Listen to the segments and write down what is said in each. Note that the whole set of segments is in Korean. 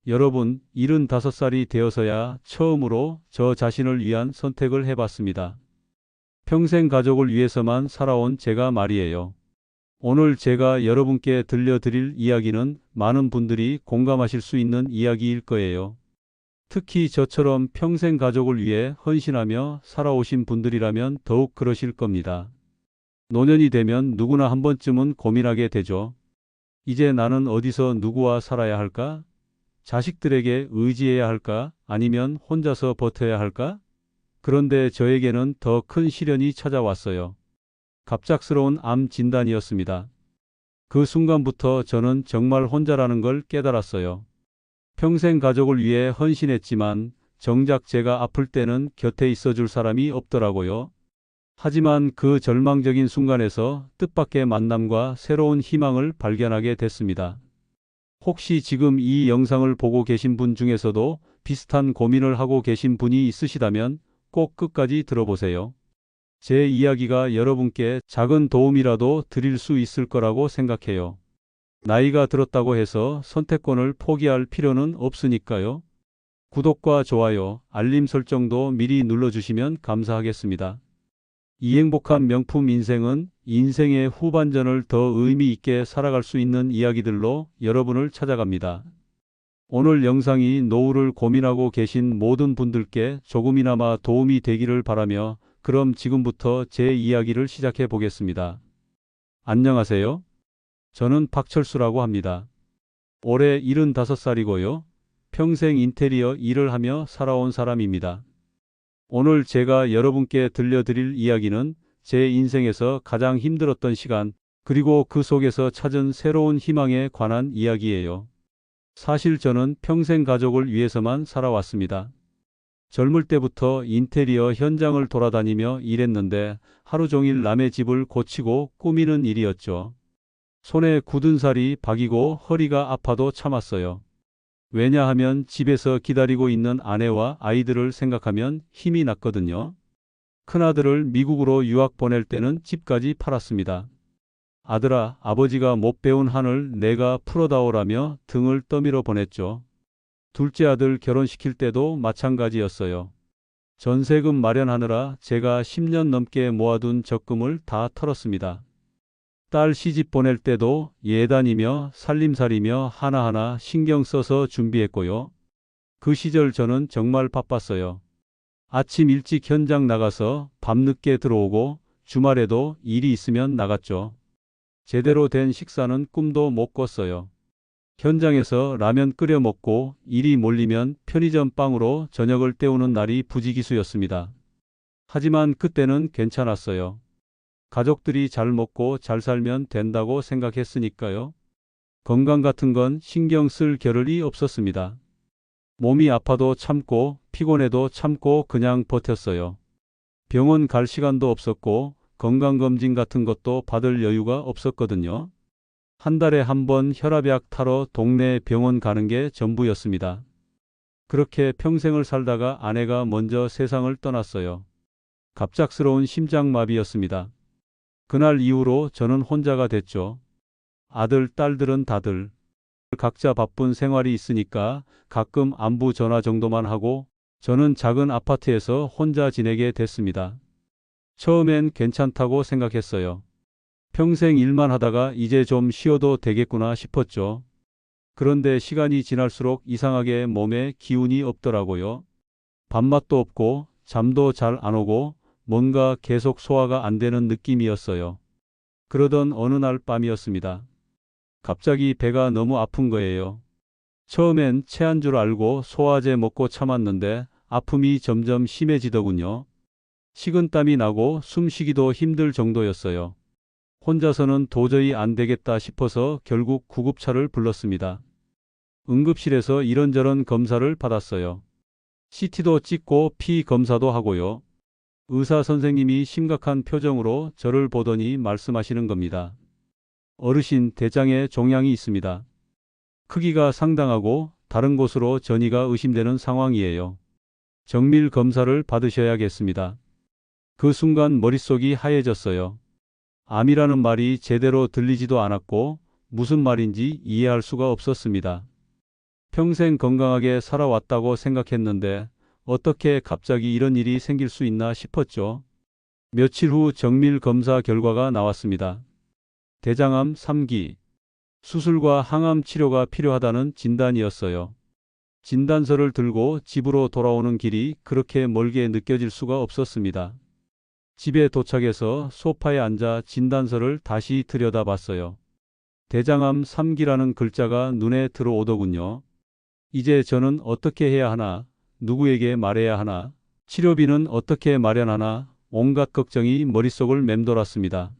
여러분, 75살이 되어서야 처음으로 저 자신을 위한 선택을 해봤습니다. 평생 가족을 위해서만 살아온 제가 말이에요. 오늘 제가 여러분께 들려드릴 이야기는 많은 분들이 공감하실 수 있는 이야기일 거예요. 특히 저처럼 평생 가족을 위해 헌신하며 살아오신 분들이라면 더욱 그러실 겁니다. 노년이 되면 누구나 한 번쯤은 고민하게 되죠. 이제 나는 어디서 누구와 살아야 할까? 자식들에게 의지해야 할까? 아니면 혼자서 버텨야 할까? 그런데 저에게는 더 큰 시련이 찾아왔어요. 갑작스러운 암 진단이었습니다. 그 순간부터 저는 정말 혼자라는 걸 깨달았어요. 평생 가족을 위해 헌신했지만 정작 제가 아플 때는 곁에 있어줄 사람이 없더라고요. 하지만 그 절망적인 순간에서 뜻밖의 만남과 새로운 희망을 발견하게 됐습니다. 혹시 지금 이 영상을 보고 계신 분 중에서도 비슷한 고민을 하고 계신 분이 있으시다면 꼭 끝까지 들어보세요. 제 이야기가 여러분께 작은 도움이라도 드릴 수 있을 거라고 생각해요. 나이가 들었다고 해서 선택권을 포기할 필요는 없으니까요. 구독과 좋아요, 알림 설정도 미리 눌러주시면 감사하겠습니다. 이 행복한 명품 인생은 인생의 후반전을 더 의미 있게 살아갈 수 있는 이야기들로 여러분을 찾아갑니다. 오늘 영상이 노후를 고민하고 계신 모든 분들께 조금이나마 도움이 되기를 바라며 그럼 지금부터 제 이야기를 시작해 보겠습니다. 안녕하세요. 저는 박철수라고 합니다. 올해 75살이고요. 평생 인테리어 일을 하며 살아온 사람입니다. 오늘 제가 여러분께 들려드릴 이야기는 제 인생에서 가장 힘들었던 시간, 그리고 그 속에서 찾은 새로운 희망에 관한 이야기예요. 사실 저는 평생 가족을 위해서만 살아왔습니다. 젊을 때부터 인테리어 현장을 돌아다니며 일했는데 하루 종일 남의 집을 고치고 꾸미는 일이었죠. 손에 굳은 살이 박이고 허리가 아파도 참았어요. 왜냐하면 집에서 기다리고 있는 아내와 아이들을 생각하면 힘이 났거든요. 큰아들을 미국으로 유학 보낼 때는 집까지 팔았습니다. 아들아, 아버지가 못 배운 한을 내가 풀어다오라며 등을 떠밀어 보냈죠. 둘째 아들 결혼시킬 때도 마찬가지였어요. 전세금 마련하느라 제가 10년 넘게 모아둔 적금을 다 털었습니다. 딸 시집 보낼 때도 예단이며 살림살이며 하나하나 신경 써서 준비했고요. 그 시절 저는 정말 바빴어요. 아침 일찍 현장 나가서 밤늦게 들어오고 주말에도 일이 있으면 나갔죠. 제대로 된 식사는 꿈도 못 꿨어요. 현장에서 라면 끓여 먹고 일이 몰리면 편의점 빵으로 저녁을 때우는 날이 부지기수였습니다. 하지만 그때는 괜찮았어요. 가족들이 잘 먹고 잘 살면 된다고 생각했으니까요. 건강 같은 건 신경 쓸 겨를이 없었습니다. 몸이 아파도 참고 피곤해도 참고 그냥 버텼어요. 병원 갈 시간도 없었고 건강검진 같은 것도 받을 여유가 없었거든요. 한 달에 한 번 혈압약 타러 동네 병원 가는 게 전부였습니다. 그렇게 평생을 살다가 아내가 먼저 세상을 떠났어요. 갑작스러운 심장마비였습니다. 그날 이후로 저는 혼자가 됐죠. 아들, 딸들은 다들 각자 바쁜 생활이 있으니까 가끔 안부 전화 정도만 하고 저는 작은 아파트에서 혼자 지내게 됐습니다. 처음엔 괜찮다고 생각했어요. 평생 일만 하다가 이제 좀 쉬어도 되겠구나 싶었죠. 그런데 시간이 지날수록 이상하게 몸에 기운이 없더라고요. 밥맛도 없고 잠도 잘 안 오고 뭔가 계속 소화가 안 되는 느낌이었어요. 그러던 어느 날 밤이었습니다. 갑자기 배가 너무 아픈 거예요. 처음엔 체한 줄 알고 소화제 먹고 참았는데 아픔이 점점 심해지더군요. 식은땀이 나고 숨쉬기도 힘들 정도였어요. 혼자서는 도저히 안 되겠다 싶어서 결국 구급차를 불렀습니다. 응급실에서 이런저런 검사를 받았어요. CT도 찍고 피 검사도 하고요. 의사 선생님이 심각한 표정으로 저를 보더니 말씀하시는 겁니다. 어르신, 대장에 종양이 있습니다. 크기가 상당하고 다른 곳으로 전이가 의심되는 상황이에요. 정밀 검사를 받으셔야겠습니다. 그 순간 머릿속이 하얘졌어요. 암이라는 말이 제대로 들리지도 않았고 무슨 말인지 이해할 수가 없었습니다. 평생 건강하게 살아왔다고 생각했는데 어떻게 갑자기 이런 일이 생길 수 있나 싶었죠. 며칠 후 정밀 검사 결과가 나왔습니다. 대장암 3기. 수술과 항암 치료가 필요하다는 진단이었어요. 진단서를 들고 집으로 돌아오는 길이 그렇게 멀게 느껴질 수가 없었습니다. 집에 도착해서 소파에 앉아 진단서를 다시 들여다봤어요. 대장암 3기라는 글자가 눈에 들어오더군요. 이제 저는 어떻게 해야 하나, 누구에게 말해야 하나, 치료비는 어떻게 마련하나, 온갖 걱정이 머릿속을 맴돌았습니다.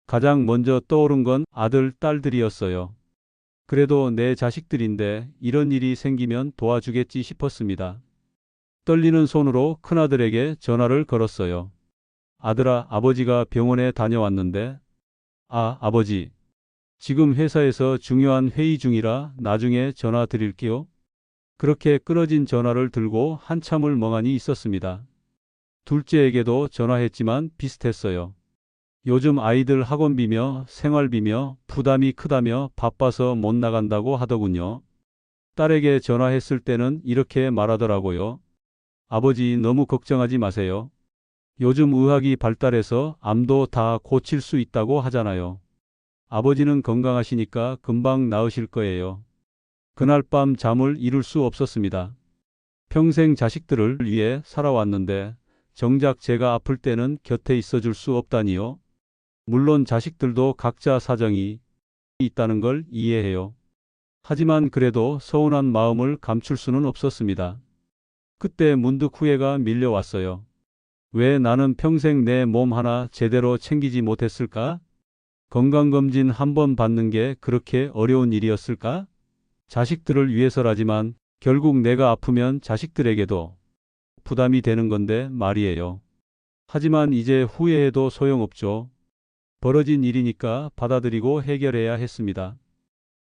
가장 먼저 떠오른 건 아들, 딸들이었어요. 그래도 내 자식들인데 이런 일이 생기면 도와주겠지 싶었습니다. 떨리는 손으로 큰아들에게 전화를 걸었어요. 아들아, 아버지가 병원에 다녀왔는데. 아, 아버지. 지금 회사에서 중요한 회의 중이라 나중에 전화 드릴게요. 그렇게 끊어진 전화를 들고 한참을 멍하니 있었습니다. 둘째에게도 전화했지만 비슷했어요. 요즘 아이들 학원비며 생활비며 부담이 크다며 바빠서 못 나간다고 하더군요. 딸에게 전화했을 때는 이렇게 말하더라고요. 아버지 너무 걱정하지 마세요. 요즘 의학이 발달해서 암도 다 고칠 수 있다고 하잖아요. 아버지는 건강하시니까 금방 나으실 거예요. 그날 밤 잠을 이룰 수 없었습니다. 평생 자식들을 위해 살아왔는데 정작 제가 아플 때는 곁에 있어줄 수 없다니요. 물론 자식들도 각자 사정이 있다는 걸 이해해요. 하지만 그래도 서운한 마음을 감출 수는 없었습니다. 그때 문득 후회가 밀려왔어요. 왜 나는 평생 내 몸 하나 제대로 챙기지 못했을까? 건강검진 한 번 받는 게 그렇게 어려운 일이었을까? 자식들을 위해서라지만 결국 내가 아프면 자식들에게도 부담이 되는 건데 말이에요. 하지만 이제 후회해도 소용없죠. 벌어진 일이니까 받아들이고 해결해야 했습니다.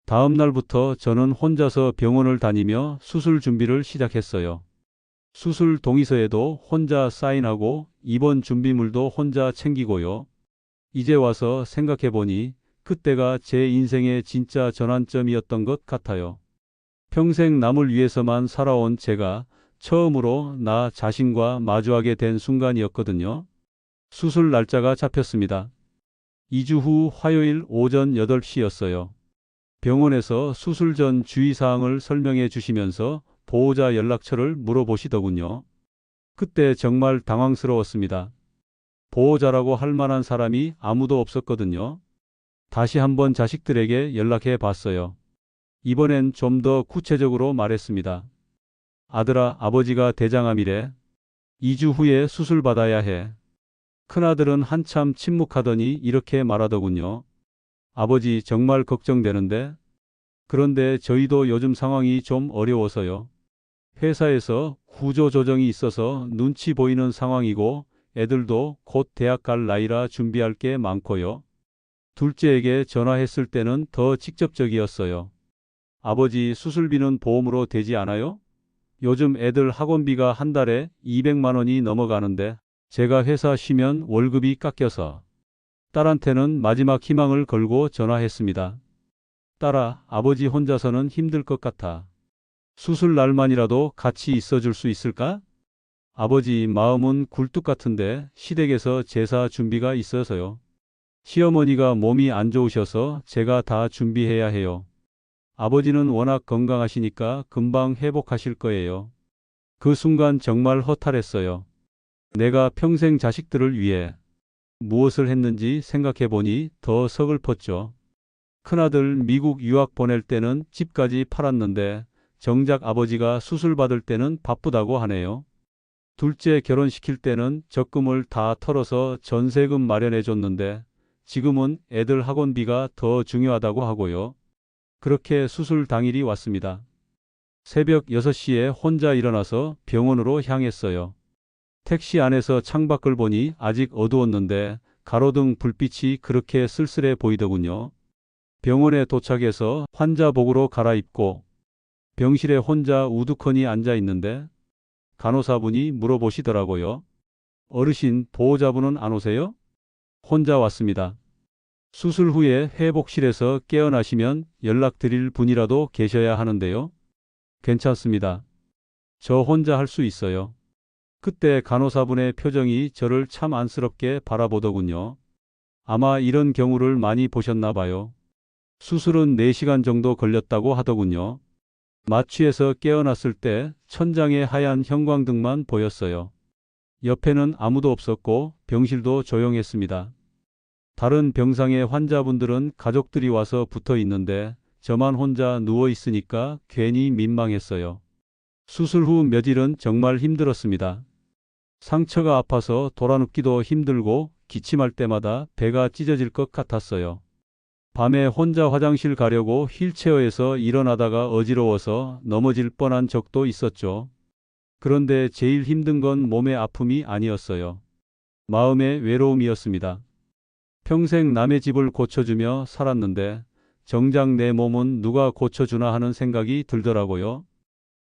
다음 날부터 저는 혼자서 병원을 다니며 수술 준비를 시작했어요. 수술 동의서에도 혼자 사인하고 입원 준비물도 혼자 챙기고요. 이제 와서 생각해보니 그때가 제 인생의 진짜 전환점이었던 것 같아요. 평생 남을 위해서만 살아온 제가 처음으로 나 자신과 마주하게 된 순간이었거든요. 수술 날짜가 잡혔습니다. 2주 후 화요일 오전 8시였어요. 병원에서 수술 전 주의사항을 설명해 주시면서 보호자 연락처를 물어보시더군요. 그때 정말 당황스러웠습니다. 보호자라고 할 만한 사람이 아무도 없었거든요. 다시 한번 자식들에게 연락해 봤어요. 이번엔 좀 더 구체적으로 말했습니다. 아들아, 아버지가 대장암이래. 2주 후에 수술 받아야 해. 큰아들은 한참 침묵하더니 이렇게 말하더군요. 아버지, 정말 걱정되는데. 그런데 저희도 요즘 상황이 좀 어려워서요. 회사에서 구조조정이 있어서 눈치 보이는 상황이고 애들도 곧 대학 갈 나이라 준비할 게 많고요. 둘째에게 전화했을 때는 더 직접적이었어요. 아버지, 수술비는 보험으로 되지 않아요? 요즘 애들 학원비가 한 달에 200만 원이 넘어가는데 제가 회사 쉬면 월급이 깎여서. 딸한테는 마지막 희망을 걸고 전화했습니다. 딸아, 아버지 혼자서는 힘들 것 같아. 수술 날만이라도 같이 있어줄 수 있을까? 아버지 마음은 굴뚝 같은데 시댁에서 제사 준비가 있어서요. 시어머니가 몸이 안 좋으셔서 제가 다 준비해야 해요. 아버지는 워낙 건강하시니까 금방 회복하실 거예요. 그 순간 정말 허탈했어요. 내가 평생 자식들을 위해 무엇을 했는지 생각해 보니 더 서글펐죠. 큰아들 미국 유학 보낼 때는 집까지 팔았는데 정작 아버지가 수술 받을 때는 바쁘다고 하네요. 둘째 결혼시킬 때는 적금을 다 털어서 전세금 마련해 줬는데 지금은 애들 학원비가 더 중요하다고 하고요. 그렇게 수술 당일이 왔습니다. 새벽 6시에 혼자 일어나서 병원으로 향했어요. 택시 안에서 창밖을 보니 아직 어두웠는데 가로등 불빛이 그렇게 쓸쓸해 보이더군요. 병원에 도착해서 환자복으로 갈아입고 병실에 혼자 우두커니 앉아 있는데 간호사분이 물어보시더라고요. 어르신, 보호자분은 안 오세요? 혼자 왔습니다. 수술 후에 회복실에서 깨어나시면 연락드릴 분이라도 계셔야 하는데요. 괜찮습니다. 저 혼자 할 수 있어요. 그때 간호사분의 표정이 저를 참 안쓰럽게 바라보더군요. 아마 이런 경우를 많이 보셨나 봐요. 수술은 4시간 정도 걸렸다고 하더군요. 마취해서 깨어났을 때 천장에 하얀 형광등만 보였어요. 옆에는 아무도 없었고 병실도 조용했습니다. 다른 병상의 환자분들은 가족들이 와서 붙어 있는데 저만 혼자 누워 있으니까 괜히 민망했어요. 수술 후 며칠은 정말 힘들었습니다. 상처가 아파서 돌아눕기도 힘들고 기침할 때마다 배가 찢어질 것 같았어요. 밤에 혼자 화장실 가려고 휠체어에서 일어나다가 어지러워서 넘어질 뻔한 적도 있었죠. 그런데 제일 힘든 건 몸의 아픔이 아니었어요. 마음의 외로움이었습니다. 평생 남의 집을 고쳐주며 살았는데 정작 내 몸은 누가 고쳐주나 하는 생각이 들더라고요.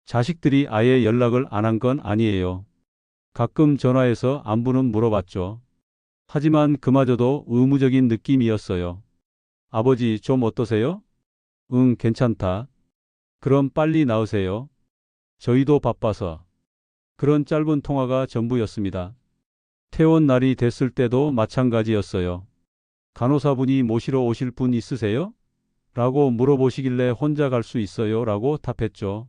자식들이 아예 연락을 안 한 건 아니에요. 가끔 전화해서 안부는 물어봤죠. 하지만 그마저도 의무적인 느낌이었어요. 아버지 좀 어떠세요? 응, 괜찮다. 그럼 빨리 나으세요. 저희도 바빠서. 그런 짧은 통화가 전부였습니다. 퇴원 날이 됐을 때도 마찬가지였어요. 간호사분이 모시러 오실 분 있으세요? 라고 물어보시길래 혼자 갈 수 있어요? 라고 답했죠.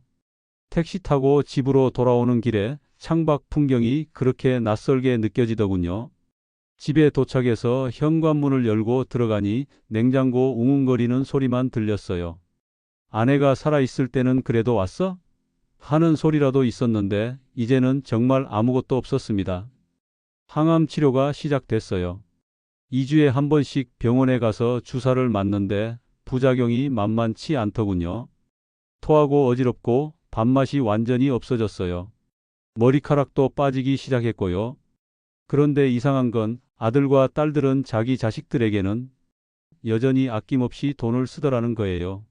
택시 타고 집으로 돌아오는 길에 창밖 풍경이 그렇게 낯설게 느껴지더군요. 집에 도착해서 현관문을 열고 들어가니 냉장고 웅웅거리는 소리만 들렸어요. 아내가 살아있을 때는 그래도 왔어? 하는 소리라도 있었는데 이제는 정말 아무것도 없었습니다. 항암 치료가 시작됐어요. 2주에 한 번씩 병원에 가서 주사를 맞는데 부작용이 만만치 않더군요. 토하고 어지럽고 밥맛이 완전히 없어졌어요. 머리카락도 빠지기 시작했고요. 그런데 이상한 건 아들과 딸들은 자기 자식들에게는 여전히 아낌없이 돈을 쓰더라는 거예요.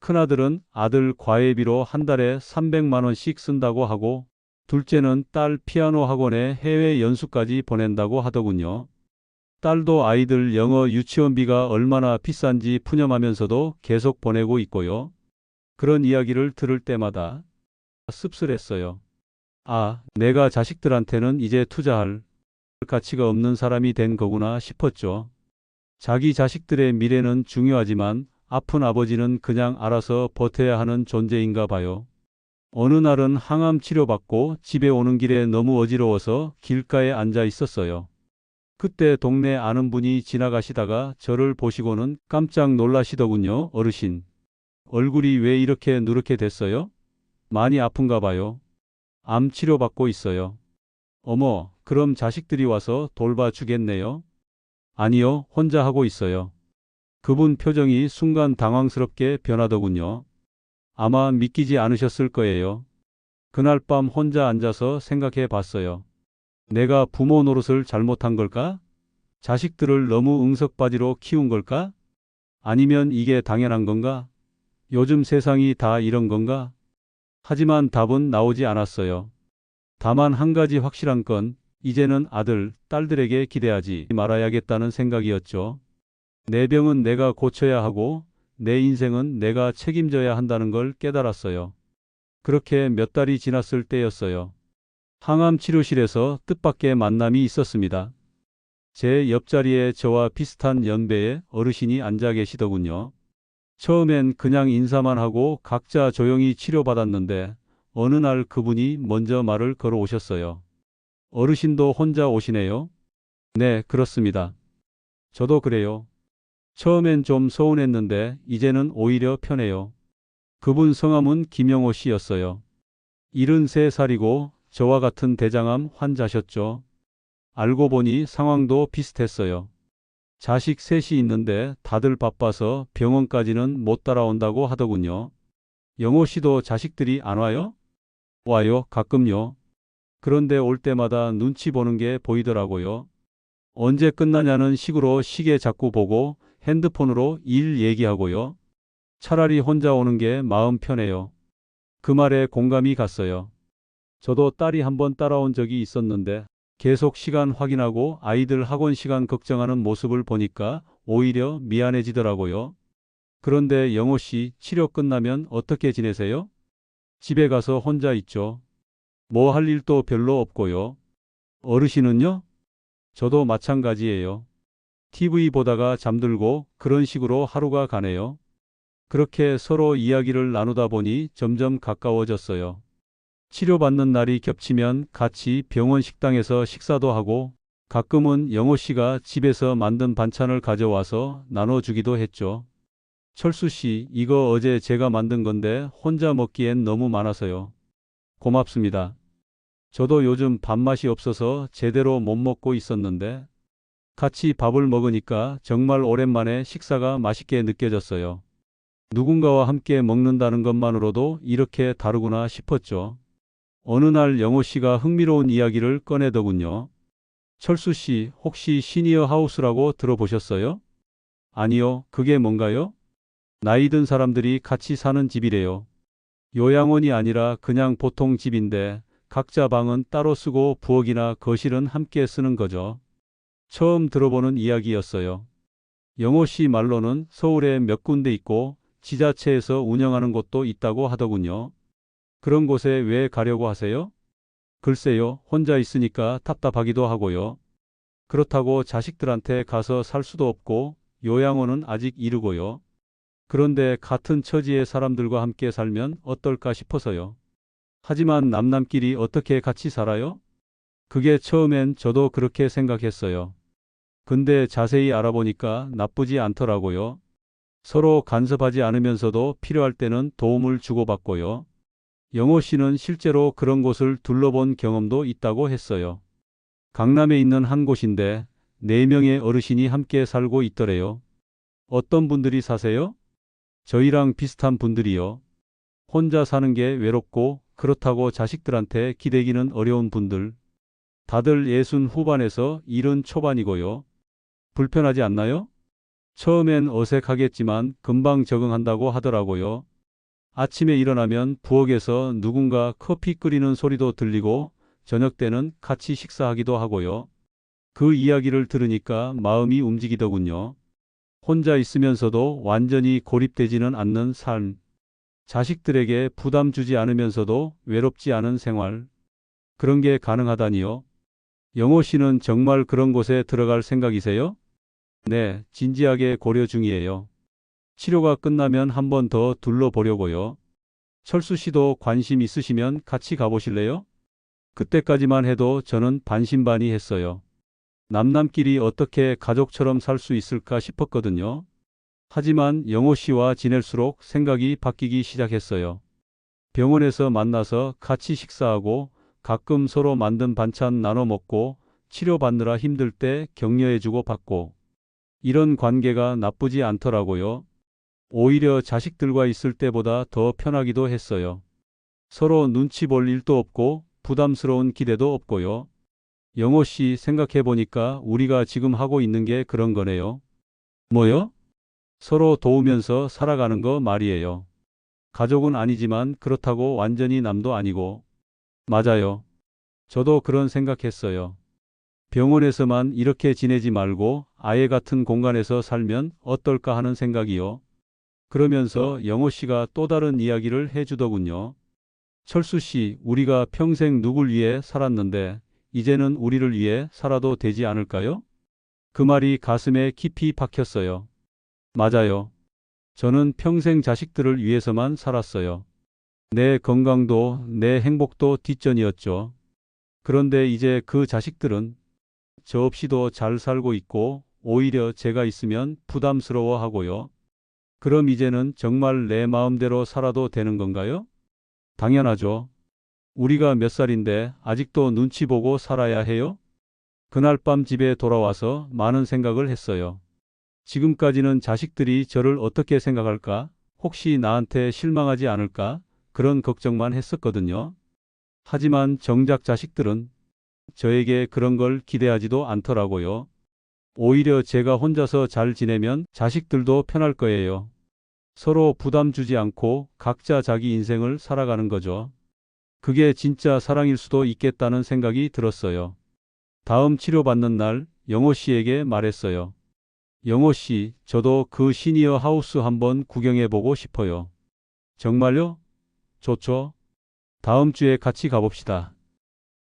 큰아들은 아들 과외비로 한 달에 300만 원씩 쓴다고 하고 둘째는 딸 피아노 학원에 해외 연수까지 보낸다고 하더군요. 딸도 아이들 영어 유치원비가 얼마나 비싼지 푸념하면서도 계속 보내고 있고요. 그런 이야기를 들을 때마다 씁쓸했어요. 아, 내가 자식들한테는 이제 투자할 가치가 없는 사람이 된 거구나 싶었죠. 자기 자식들의 미래는 중요하지만 아픈 아버지는 그냥 알아서 버텨야 하는 존재인가 봐요. 어느 날은 항암 치료받고 집에 오는 길에 너무 어지러워서 길가에 앉아 있었어요. 그때 동네 아는 분이 지나가시다가 저를 보시고는 깜짝 놀라시더군요. 어르신, 얼굴이 왜 이렇게 누렇게 됐어요? 많이 아픈가 봐요. 암 치료받고 있어요. 어머, 그럼 자식들이 와서 돌봐주겠네요? 아니요, 혼자 하고 있어요. 그분 표정이 순간 당황스럽게 변하더군요. 아마 믿기지 않으셨을 거예요. 그날 밤 혼자 앉아서 생각해 봤어요. 내가 부모 노릇을 잘못한 걸까? 자식들을 너무 응석바지로 키운 걸까? 아니면 이게 당연한 건가? 요즘 세상이 다 이런 건가? 하지만 답은 나오지 않았어요. 다만 한 가지 확실한 건 이제는 아들, 딸들에게 기대하지 말아야겠다는 생각이었죠. 내 병은 내가 고쳐야 하고 내 인생은 내가 책임져야 한다는 걸 깨달았어요. 그렇게 몇 달이 지났을 때였어요. 항암 치료실에서 뜻밖의 만남이 있었습니다. 제 옆자리에 저와 비슷한 연배의 어르신이 앉아 계시더군요. 처음엔 그냥 인사만 하고 각자 조용히 치료받았는데 어느 날 그분이 먼저 말을 걸어 오셨어요. 어르신도 혼자 오시네요? 네, 그렇습니다. 저도 그래요. 처음엔 좀 서운했는데 이제는 오히려 편해요. 그분 성함은 김영호 씨였어요. 73살이고 저와 같은 대장암 환자셨죠. 알고 보니 상황도 비슷했어요. 자식 셋이 있는데 다들 바빠서 병원까지는 못 따라온다고 하더군요. 영호 씨도 자식들이 안 와요? 와요, 가끔요. 그런데 올 때마다 눈치 보는 게 보이더라고요. 언제 끝나냐는 식으로 시계 자꾸 보고 핸드폰으로 일 얘기하고요. 차라리 혼자 오는 게 마음 편해요. 그 말에 공감이 갔어요. 저도 딸이 한번 따라온 적이 있었는데 계속 시간 확인하고 아이들 학원 시간 걱정하는 모습을 보니까 오히려 미안해지더라고요. 그런데 영호 씨 치료 끝나면 어떻게 지내세요? 집에 가서 혼자 있죠. 뭐 할 일도 별로 없고요. 어르신은요? 저도 마찬가지예요. TV 보다가 잠들고 그런 식으로 하루가 가네요. 그렇게 서로 이야기를 나누다 보니 점점 가까워졌어요. 치료받는 날이 겹치면 같이 병원 식당에서 식사도 하고 가끔은 영호 씨가 집에서 만든 반찬을 가져와서 나눠주기도 했죠. 철수 씨, 이거 어제 제가 만든 건데 혼자 먹기엔 너무 많아서요. 고맙습니다. 저도 요즘 밥맛이 없어서 제대로 못 먹고 있었는데 같이 밥을 먹으니까 정말 오랜만에 식사가 맛있게 느껴졌어요. 누군가와 함께 먹는다는 것만으로도 이렇게 다르구나 싶었죠. 어느 날 영호 씨가 흥미로운 이야기를 꺼내더군요. 철수 씨, 혹시 시니어 하우스라고 들어보셨어요? 아니요, 그게 뭔가요? 나이 든 사람들이 같이 사는 집이래요. 요양원이 아니라 그냥 보통 집인데 각자 방은 따로 쓰고 부엌이나 거실은 함께 쓰는 거죠. 처음 들어보는 이야기였어요. 영호 씨 말로는 서울에 몇 군데 있고 지자체에서 운영하는 곳도 있다고 하더군요. 그런 곳에 왜 가려고 하세요? 글쎄요, 혼자 있으니까 답답하기도 하고요. 그렇다고 자식들한테 가서 살 수도 없고 요양원은 아직 이르고요. 그런데 같은 처지의 사람들과 함께 살면 어떨까 싶어서요. 하지만 남남끼리 어떻게 같이 살아요? 그게 처음엔 저도 그렇게 생각했어요. 근데 자세히 알아보니까 나쁘지 않더라고요. 서로 간섭하지 않으면서도 필요할 때는 도움을 주고받고요. 영호 씨는 실제로 그런 곳을 둘러본 경험도 있다고 했어요. 강남에 있는 한 곳인데 4명의 어르신이 함께 살고 있더래요. 어떤 분들이 사세요? 저희랑 비슷한 분들이요. 혼자 사는 게 외롭고 그렇다고 자식들한테 기대기는 어려운 분들. 다들 60 후반에서 70 초반이고요. 불편하지 않나요? 처음엔 어색하겠지만 금방 적응한다고 하더라고요. 아침에 일어나면 부엌에서 누군가 커피 끓이는 소리도 들리고 저녁 때는 같이 식사하기도 하고요. 그 이야기를 들으니까 마음이 움직이더군요. 혼자 있으면서도 완전히 고립되지는 않는 삶. 자식들에게 부담 주지 않으면서도 외롭지 않은 생활. 그런 게 가능하다니요. 영호 씨는 정말 그런 곳에 들어갈 생각이세요? 네, 진지하게 고려 중이에요. 치료가 끝나면 한 번 더 둘러보려고요. 철수 씨도 관심 있으시면 같이 가보실래요? 그때까지만 해도 저는 반신반의했어요. 남남끼리 어떻게 가족처럼 살 수 있을까 싶었거든요. 하지만 영호 씨와 지낼수록 생각이 바뀌기 시작했어요. 병원에서 만나서 같이 식사하고 가끔 서로 만든 반찬 나눠 먹고 치료받느라 힘들 때 격려해주고 받고 이런 관계가 나쁘지 않더라고요. 오히려 자식들과 있을 때보다 더 편하기도 했어요. 서로 눈치 볼 일도 없고 부담스러운 기대도 없고요. 영호 씨 생각해 보니까 우리가 지금 하고 있는 게 그런 거네요. 뭐요? 서로 도우면서 살아가는 거 말이에요. 가족은 아니지만 그렇다고 완전히 남도 아니고. 맞아요. 저도 그런 생각했어요. 병원에서만 이렇게 지내지 말고 아예 같은 공간에서 살면 어떨까 하는 생각이요. 그러면서 영호 씨가 또 다른 이야기를 해주더군요. 철수 씨, 우리가 평생 누굴 위해 살았는데 이제는 우리를 위해 살아도 되지 않을까요? 그 말이 가슴에 깊이 박혔어요. 맞아요. 저는 평생 자식들을 위해서만 살았어요. 내 건강도 내 행복도 뒷전이었죠. 그런데 이제 그 자식들은 저 없이도 잘 살고 있고 오히려 제가 있으면 부담스러워 하고요. 그럼 이제는 정말 내 마음대로 살아도 되는 건가요? 당연하죠. 우리가 몇 살인데 아직도 눈치 보고 살아야 해요? 그날 밤 집에 돌아와서 많은 생각을 했어요. 지금까지는 자식들이 저를 어떻게 생각할까? 혹시 나한테 실망하지 않을까? 그런 걱정만 했었거든요. 하지만 정작 자식들은 저에게 그런 걸 기대하지도 않더라고요. 오히려 제가 혼자서 잘 지내면 자식들도 편할 거예요. 서로 부담 주지 않고 각자 자기 인생을 살아가는 거죠. 그게 진짜 사랑일 수도 있겠다는 생각이 들었어요. 다음 치료받는 날 영호 씨에게 말했어요. 영호 씨, 저도 그 시니어 하우스 한번 구경해 보고 싶어요. 정말요? 좋죠. 다음 주에 같이 가봅시다.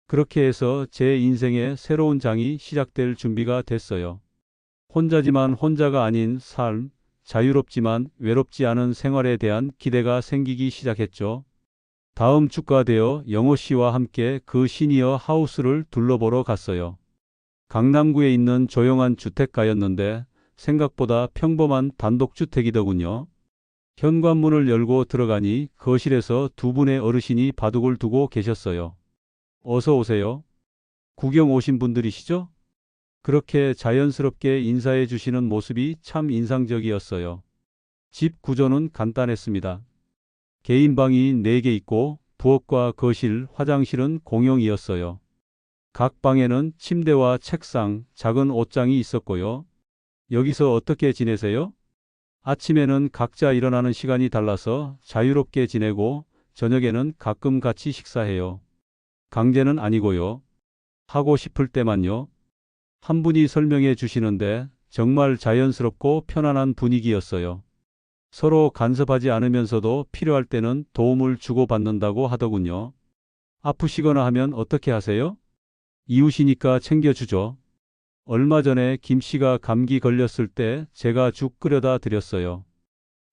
그렇게 해서 제 인생의 새로운 장이 시작될 준비가 됐어요. 혼자지만 혼자가 아닌 삶, 자유롭지만 외롭지 않은 생활에 대한 기대가 생기기 시작했죠. 다음 주가 되어 영호 씨와 함께 그 시니어 하우스를 둘러보러 갔어요. 강남구에 있는 조용한 주택가였는데 생각보다 평범한 단독주택이더군요. 현관문을 열고 들어가니 거실에서 두 분의 어르신이 바둑을 두고 계셨어요. 어서 오세요. 구경 오신 분들이시죠? 그렇게 자연스럽게 인사해 주시는 모습이 참 인상적이었어요. 집 구조는 간단했습니다. 개인 방이 4개 있고 부엌과 거실, 화장실은 공용이었어요. 각 방에는 침대와 책상, 작은 옷장이 있었고요. 여기서 어떻게 지내세요? 아침에는 각자 일어나는 시간이 달라서 자유롭게 지내고 저녁에는 가끔 같이 식사해요. 강제는 아니고요. 하고 싶을 때만요. 한 분이 설명해 주시는데 정말 자연스럽고 편안한 분위기였어요. 서로 간섭하지 않으면서도 필요할 때는 도움을 주고받는다고 하더군요. 아프시거나 하면 어떻게 하세요? 이웃이니까 챙겨주죠. 얼마 전에 김 씨가 감기 걸렸을 때 제가 죽 끓여다 드렸어요.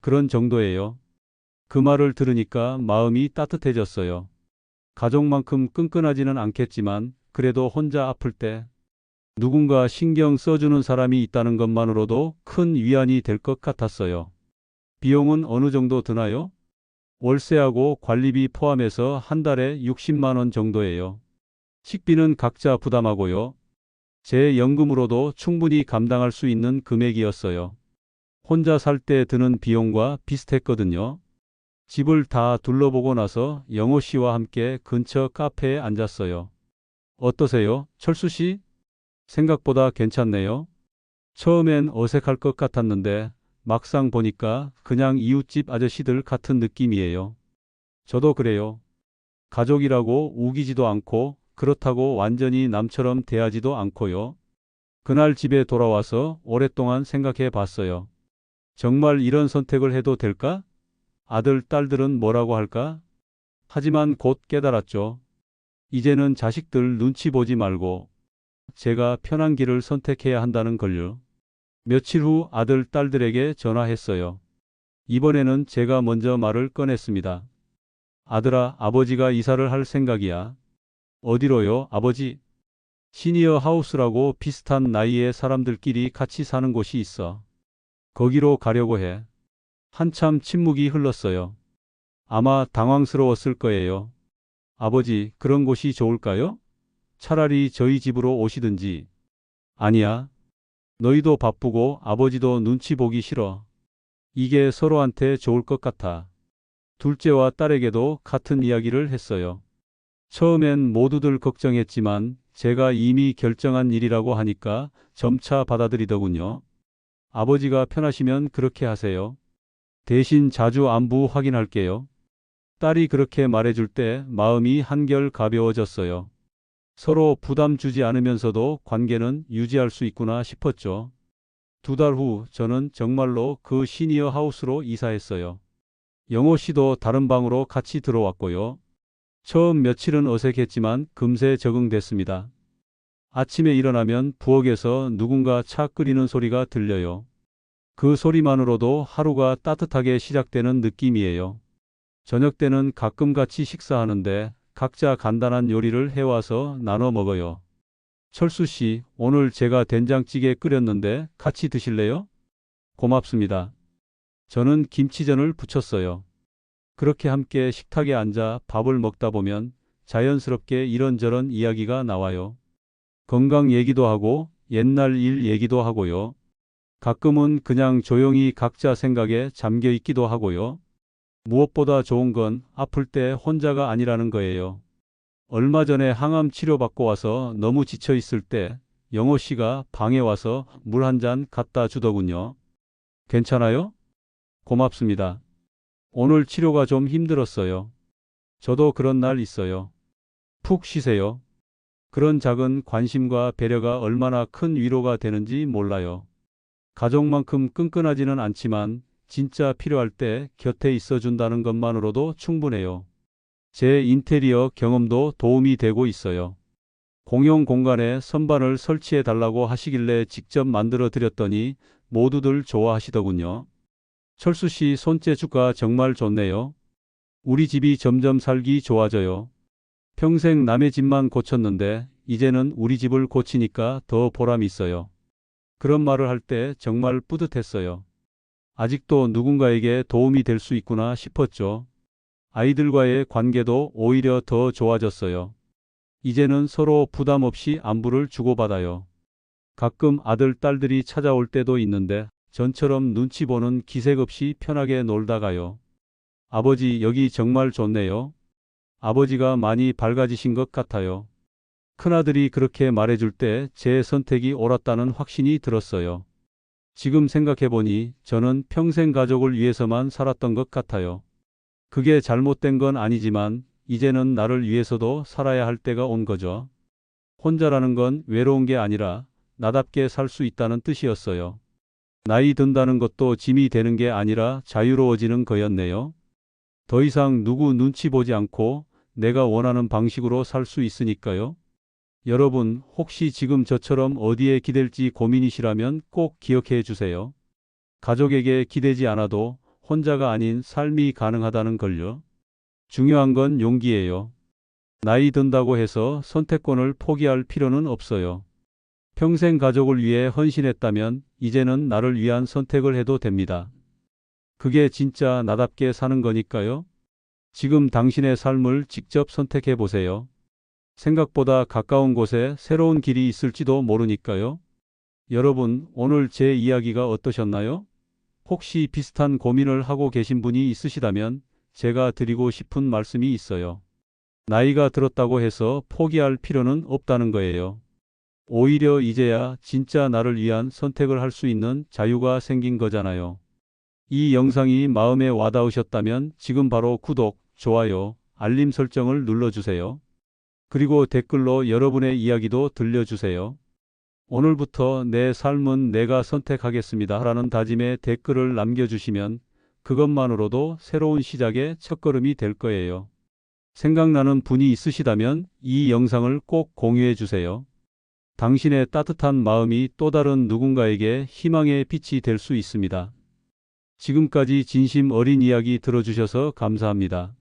그런 정도예요. 그 말을 들으니까 마음이 따뜻해졌어요. 가족만큼 끈끈하지는 않겠지만 그래도 혼자 아플 때 누군가 신경 써주는 사람이 있다는 것만으로도 큰 위안이 될 것 같았어요. 비용은 어느 정도 드나요? 월세하고 관리비 포함해서 한 달에 60만 원 정도예요. 식비는 각자 부담하고요. 제 연금으로도 충분히 감당할 수 있는 금액이었어요. 혼자 살 때 드는 비용과 비슷했거든요. 집을 다 둘러보고 나서 영호 씨와 함께 근처 카페에 앉았어요. 어떠세요, 철수 씨? 생각보다 괜찮네요. 처음엔 어색할 것 같았는데 막상 보니까 그냥 이웃집 아저씨들 같은 느낌이에요. 저도 그래요. 가족이라고 우기지도 않고 그렇다고 완전히 남처럼 대하지도 않고요. 그날 집에 돌아와서 오랫동안 생각해 봤어요. 정말 이런 선택을 해도 될까? 아들, 딸들은 뭐라고 할까? 하지만 곧 깨달았죠. 이제는 자식들 눈치 보지 말고 제가 편한 길을 선택해야 한다는 걸요. 며칠 후 아들, 딸들에게 전화했어요. 이번에는 제가 먼저 말을 꺼냈습니다. 아들아, 아버지가 이사를 할 생각이야. 어디로요, 아버지? 시니어 하우스라고 비슷한 나이의 사람들끼리 같이 사는 곳이 있어. 거기로 가려고 해. 한참 침묵이 흘렀어요. 아마 당황스러웠을 거예요. 아버지, 그런 곳이 좋을까요? 차라리 저희 집으로 오시든지. 아니야. 너희도 바쁘고 아버지도 눈치 보기 싫어. 이게 서로한테 좋을 것 같아. 둘째와 딸에게도 같은 이야기를 했어요. 처음엔 모두들 걱정했지만 제가 이미 결정한 일이라고 하니까 점차 받아들이더군요. 아버지가 편하시면 그렇게 하세요. 대신 자주 안부 확인할게요. 딸이 그렇게 말해줄 때 마음이 한결 가벼워졌어요. 서로 부담 주지 않으면서도 관계는 유지할 수 있구나 싶었죠. 2달 후 저는 정말로 그 시니어 하우스로 이사했어요. 영호 씨도 다른 방으로 같이 들어왔고요. 처음 며칠은 어색했지만 금세 적응됐습니다. 아침에 일어나면 부엌에서 누군가 차 끓이는 소리가 들려요. 그 소리만으로도 하루가 따뜻하게 시작되는 느낌이에요. 저녁 때는 가끔 같이 식사하는데 각자 간단한 요리를 해와서 나눠 먹어요. 철수 씨, 오늘 제가 된장찌개 끓였는데 같이 드실래요? 고맙습니다. 저는 김치전을 부쳤어요. 그렇게 함께 식탁에 앉아 밥을 먹다 보면 자연스럽게 이런저런 이야기가 나와요. 건강 얘기도 하고 옛날 일 얘기도 하고요. 가끔은 그냥 조용히 각자 생각에 잠겨 있기도 하고요. 무엇보다 좋은 건 아플 때 혼자가 아니라는 거예요. 얼마 전에 항암 치료받고 와서 너무 지쳐 있을 때 영호 씨가 방에 와서 물 한 잔 갖다 주더군요. 괜찮아요? 고맙습니다. 오늘 치료가 좀 힘들었어요. 저도 그런 날 있어요. 푹 쉬세요. 그런 작은 관심과 배려가 얼마나 큰 위로가 되는지 몰라요. 가족만큼 끈끈하지는 않지만 진짜 필요할 때 곁에 있어 준다는 것만으로도 충분해요. 제 인테리어 경험도 도움이 되고 있어요. 공용 공간에 선반을 설치해 달라고 하시길래 직접 만들어 드렸더니 모두들 좋아하시더군요. 철수 씨 손재주가 정말 좋네요. 우리 집이 점점 살기 좋아져요. 평생 남의 집만 고쳤는데 이제는 우리 집을 고치니까 더 보람이 있어요. 그런 말을 할 때 정말 뿌듯했어요. 아직도 누군가에게 도움이 될 수 있구나 싶었죠. 아이들과의 관계도 오히려 더 좋아졌어요. 이제는 서로 부담 없이 안부를 주고받아요. 가끔 아들, 딸들이 찾아올 때도 있는데 전처럼 눈치 보는 기색 없이 편하게 놀다 가요. 아버지, 여기 정말 좋네요. 아버지가 많이 밝아지신 것 같아요. 큰아들이 그렇게 말해줄 때 제 선택이 옳았다는 확신이 들었어요. 지금 생각해보니 저는 평생 가족을 위해서만 살았던 것 같아요. 그게 잘못된 건 아니지만 이제는 나를 위해서도 살아야 할 때가 온 거죠. 혼자라는 건 외로운 게 아니라 나답게 살 수 있다는 뜻이었어요. 나이 든다는 것도 짐이 되는 게 아니라 자유로워지는 거였네요. 더 이상 누구 눈치 보지 않고 내가 원하는 방식으로 살 수 있으니까요. 여러분, 혹시 지금 저처럼 어디에 기댈지 고민이시라면 꼭 기억해 주세요. 가족에게 기대지 않아도 혼자가 아닌 삶이 가능하다는 걸요. 중요한 건 용기예요. 나이 든다고 해서 선택권을 포기할 필요는 없어요. 평생 가족을 위해 헌신했다면 이제는 나를 위한 선택을 해도 됩니다. 그게 진짜 나답게 사는 거니까요. 지금 당신의 삶을 직접 선택해 보세요. 생각보다 가까운 곳에 새로운 길이 있을지도 모르니까요. 여러분, 오늘 제 이야기가 어떠셨나요? 혹시 비슷한 고민을 하고 계신 분이 있으시다면 제가 드리고 싶은 말씀이 있어요. 나이가 들었다고 해서 포기할 필요는 없다는 거예요. 오히려 이제야 진짜 나를 위한 선택을 할 수 있는 자유가 생긴 거잖아요. 이 영상이 마음에 와닿으셨다면 지금 바로 구독, 좋아요, 알림 설정을 눌러주세요. 그리고 댓글로 여러분의 이야기도 들려주세요. 오늘부터 내 삶은 내가 선택하겠습니다 라는 다짐의 댓글을 남겨주시면 그것만으로도 새로운 시작의 첫걸음이 될 거예요. 생각나는 분이 있으시다면 이 영상을 꼭 공유해 주세요. 당신의 따뜻한 마음이 또 다른 누군가에게 희망의 빛이 될 수 있습니다. 지금까지 진심 어린 이야기 들어주셔서 감사합니다.